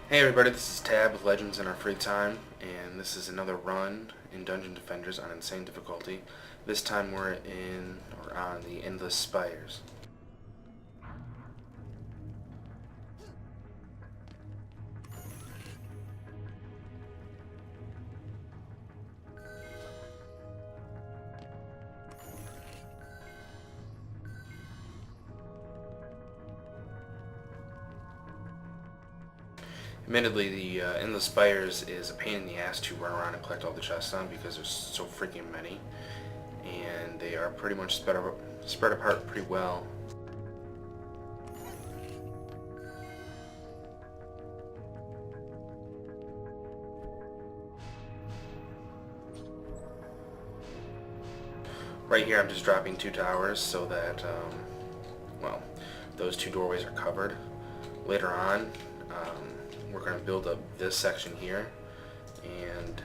Hey everybody, this is Tab with Legends in Our Free Time, and this is another run in Dungeon Defenders on Insane Difficulty. This time we're on the Endless Spires. Admittedly, the Endless Spires is a pain in the ass to run around and collect all the chests on because there's so freaking many, and they are pretty much spread apart pretty well. Right here I'm just dropping 2 towers so that, well, those 2 doorways are covered. Later on, we're going to build up this section here, and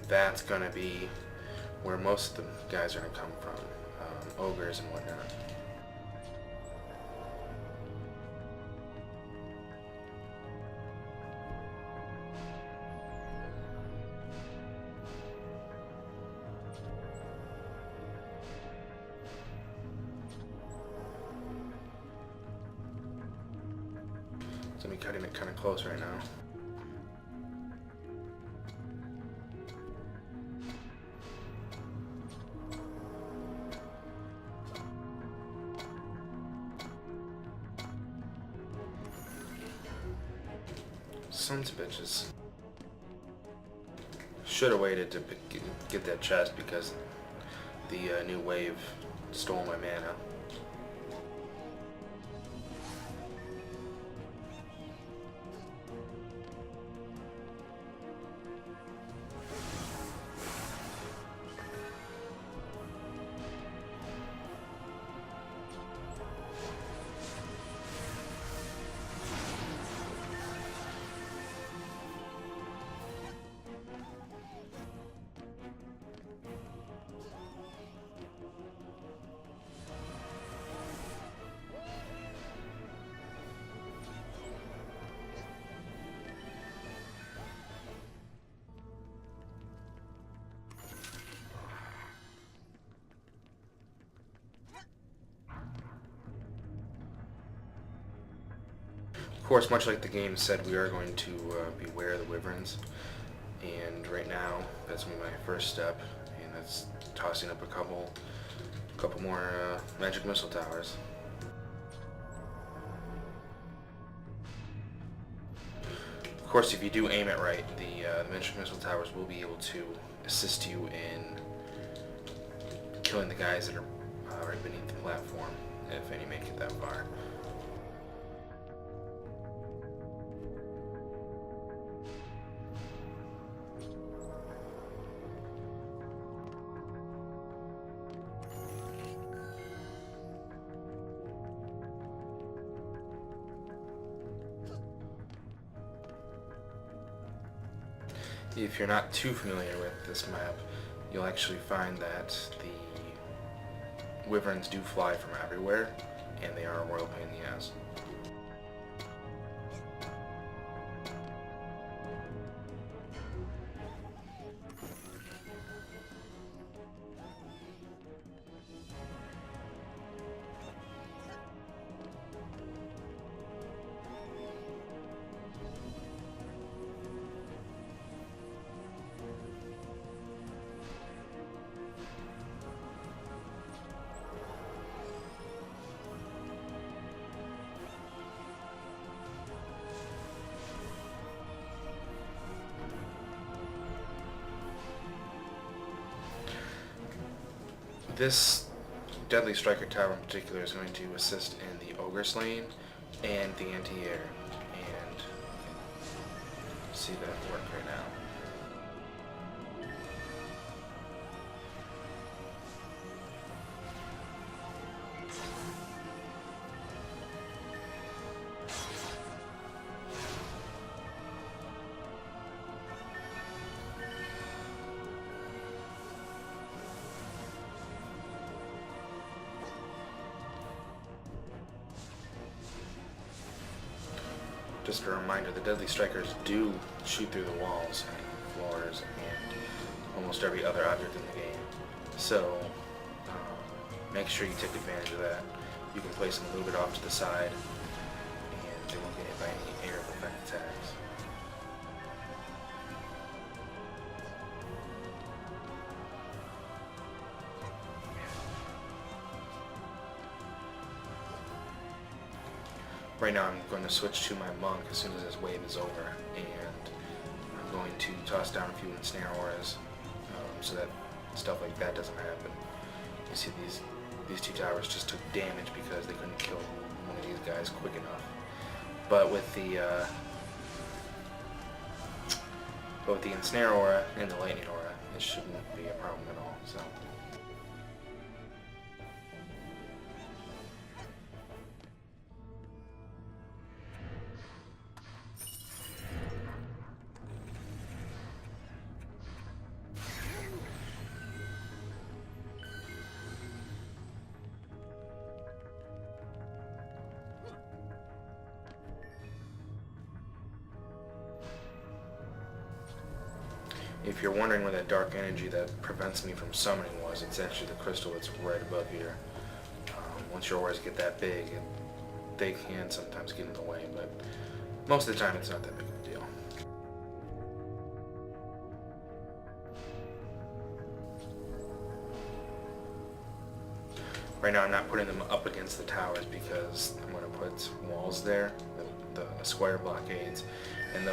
that's going to be where most of the guys are going to come from, ogres and whatnot. So I'm cutting it kind of close right now. Sons of bitches. Should have waited to get that chest because the new wave stole my mana. Of course, much like the game said, we are going to beware of the wyverns, and right now that's going to be my first step, and that's tossing up a couple more magic missile towers. Of course, if you do aim it right, the magic missile towers will be able to assist you in killing the guys that are right beneath the platform, if any make it that far. If you're not too familiar with this map, you'll actually find that the wyverns do fly from everywhere, and they are a royal pain in the ass. This Deadly Striker Tower in particular is going to assist in the Ogre slaying and the anti-air, and see that work right now. just a reminder, the Deadly Strikers do shoot through the walls and floors and almost every other object in the game. So make sure you take advantage of that. You can place them a little bit off to the side and they won't get hit by any air effect attacks. Right now I'm going to switch to my monk as soon as this wave is over, and I'm going to toss down a few ensnare auras so that stuff like that doesn't happen. You see these two towers just took damage because they couldn't kill one of these guys quick enough. But with the ensnare aura and the lightning aura, it shouldn't be a problem at all. So. If you're wondering where that dark energy that prevents me from summoning was, it's actually the crystal that's right above here. Once your auras get that big, they can sometimes get in the way, but most of the time it's not that big of a deal. Right now I'm not putting them up against the towers because I'm going to put walls there, the square blockades, and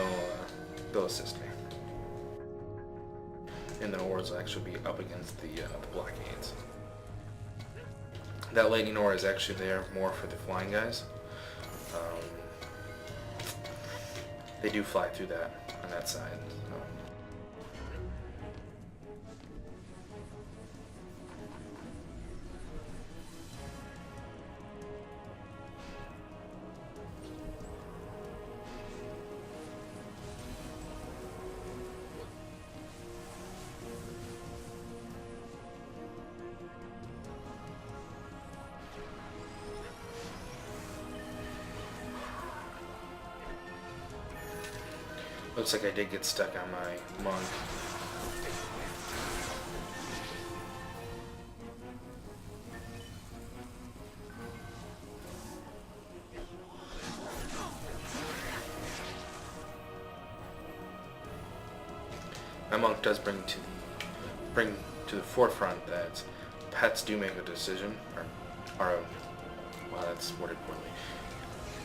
they'll assist me. And the auras will actually be up against the blockades. That lightning aura is actually there more for the flying guys. They do fly through that on that side. So. Looks like I did get stuck on my monk. My monk does bring to the forefront that pets do make a decision, well, that's worded poorly,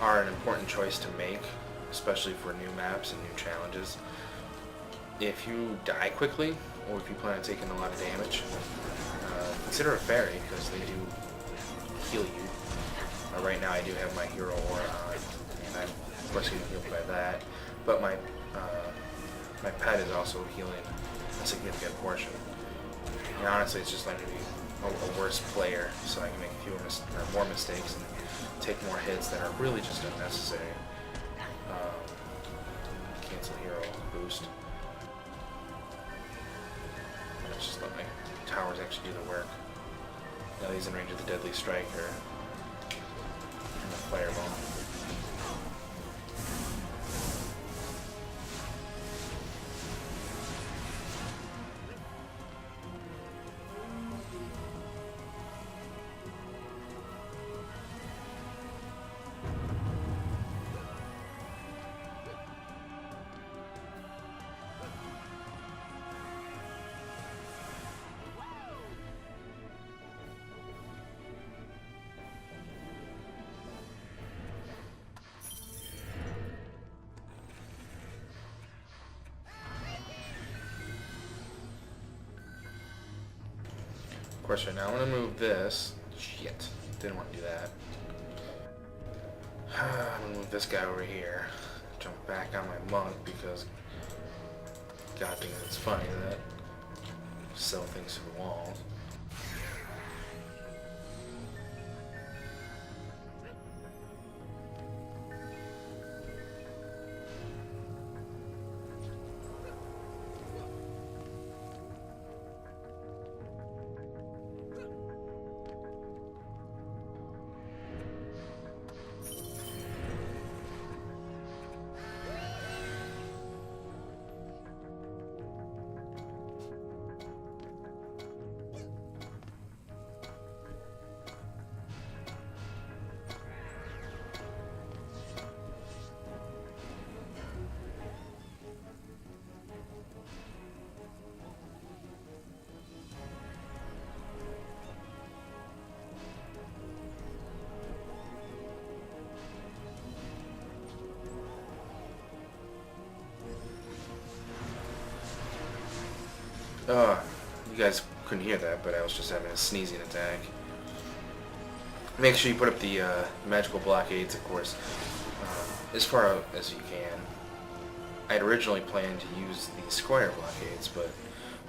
are an important choice to make, especially for new maps and new challenges. If you die quickly, or if you plan on taking a lot of damage, consider a fairy, because they do heal you. Right now I do have my hero aura on, and I'm of course getting healed by that, but my pet is also healing a significant portion. And honestly, it's just letting me be a worse player, so I can make more mistakes and take more hits that are really just unnecessary. Cancel hero boost. Let's just let my towers actually do the work. Now he's in range of the Deadly Striker and the Fireball. Of course, right now I'm going to move this. Shit, didn't want to do that. I'm going to move this guy over here. Jump back on my monk because God thinks it's funny that I sell things to the wall. Oh, you guys couldn't hear that, but I was just having a sneezing attack. Make sure you put up the magical blockades, of course, as far as you can. I had originally planned to use the square blockades, but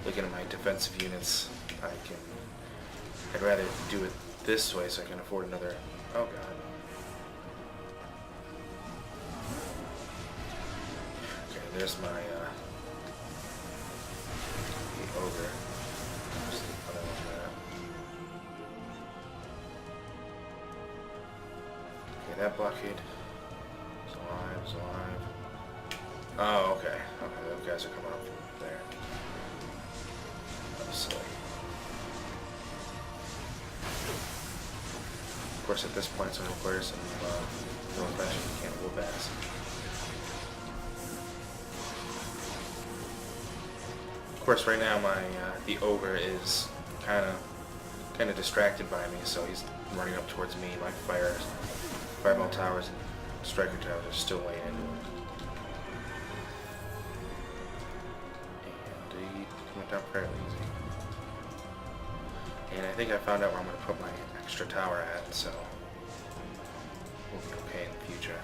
looking at my defensive units, I'd rather do it this way so I can afford another. Oh god. Okay, there's my the ogre. Just put it on that. Okay, that blockade is alive, is alive. Oh, okay. Okay, those guys are coming up from there. That was silly. Of course, at this point, it's going to require some old-fashioned cannibal bass. Of course, right now, the ogre is kind of distracted by me, so he's running up towards me. My fireball towers and striker towers are still laying into him. And he went down fairly easy. And I think I found out where I'm going to put my extra tower at, so we'll be okay in the future.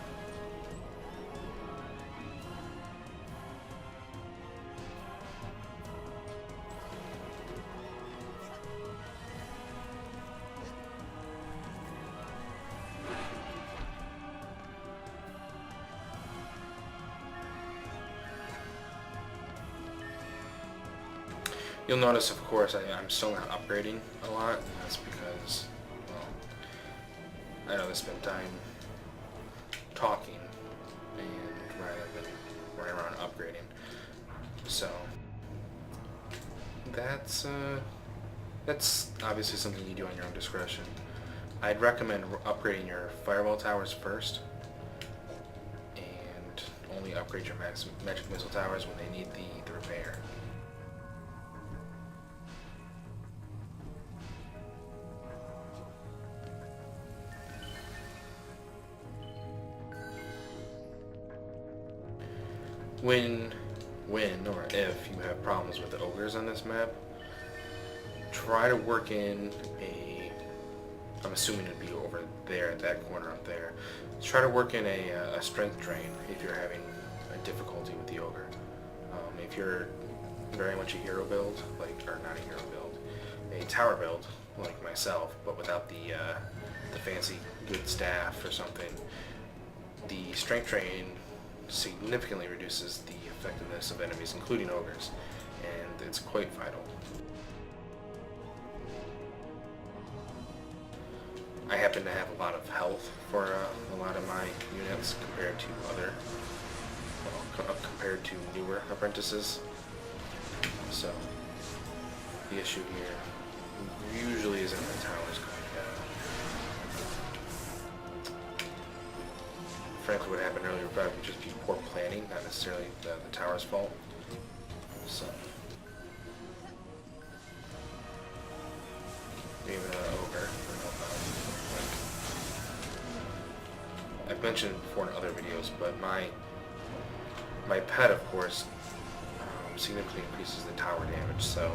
You'll notice, of course, I'm still not upgrading a lot, and that's because, well, I know they spend time talking and rather than running around upgrading. So that's obviously something you do on your own discretion. I'd recommend upgrading your fireball towers first, and only upgrade your magic missile towers when they need the repair. When or if you have problems with the ogres on this map, try to work in I'm assuming it'd be over there at that corner up there. Try to work in a strength drain if you're having a difficulty with the ogre. If you're very much a hero build, or not a hero build, a tower build like myself, but without the fancy good staff or something, the strength drain significantly reduces the effectiveness of enemies, including ogres, and it's quite vital. I happen to have a lot of health for a lot of my units compared to compared to newer apprentices. So the issue here usually isn't the towers going down. Frankly, what happened earlier would probably just be poor planning, not necessarily the tower's fault. So, even ogre. I've mentioned it before in other videos, but my pet, of course, significantly increases the tower damage. So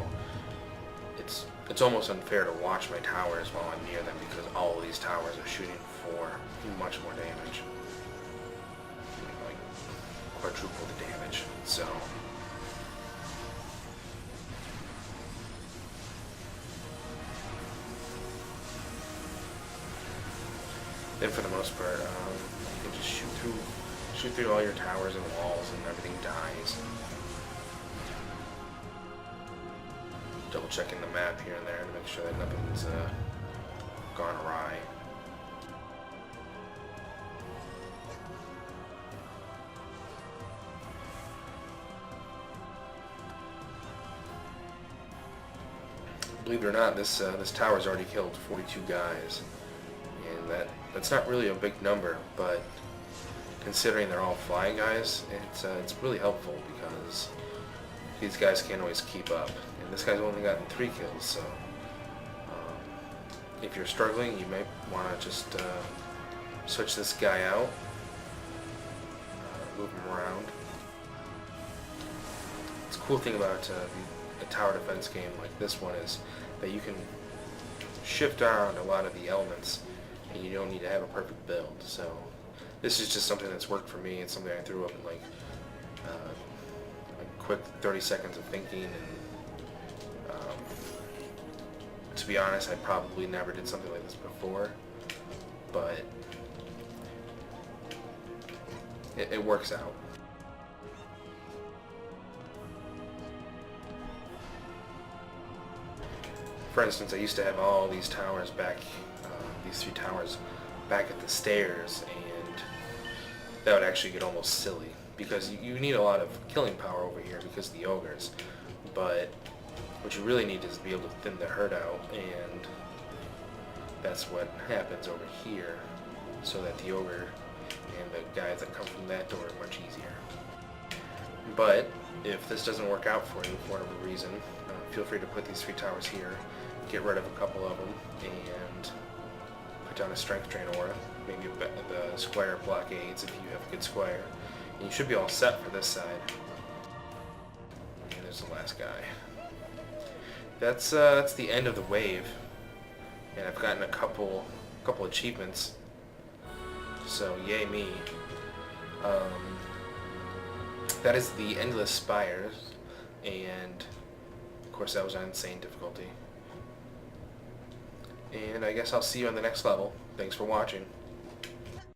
it's almost unfair to watch my towers while I'm near them because all of these towers are shooting for much more damage. Quadruple the damage, so then for the most part, you can just shoot through all your towers and walls and everything dies. Double checking the map here and there to make sure that nothing's gone awry. Believe it or not, this tower's already killed 42 guys, and that's not really a big number, but considering they're all flying guys, it's really helpful because these guys can't always keep up. And this guy's only gotten 3 kills, so if you're struggling, you may want to just switch this guy out, move him around. It's a cool thing about a tower defense game like this one is that you can shift around a lot of the elements and you don't need to have a perfect build. So this is just something that's worked for me. It's something I threw up in like a quick 30 seconds of thinking, and to be honest, I probably never did something like this before, but it works out. For instance, I used to have all these towers back, these 3 towers back at the stairs, and that would actually get almost silly because you need a lot of killing power over here because of the ogres, but what you really need is to be able to thin the herd out, and that's what happens over here, so that the ogre and the guys that come from that door are much easier. But if this doesn't work out for you for whatever reason, feel free to put these 3 towers here, get rid of a couple of them, and put down a strength drain aura, maybe the squire blockades if you have a good squire, and you should be all set for this side. And there's the last guy. That's the end of the wave, and I've gotten a couple achievements, so yay me. That is the Endless Spires, and of course that was on insane difficulty. And I guess I'll see you on the next level. Thanks for watching.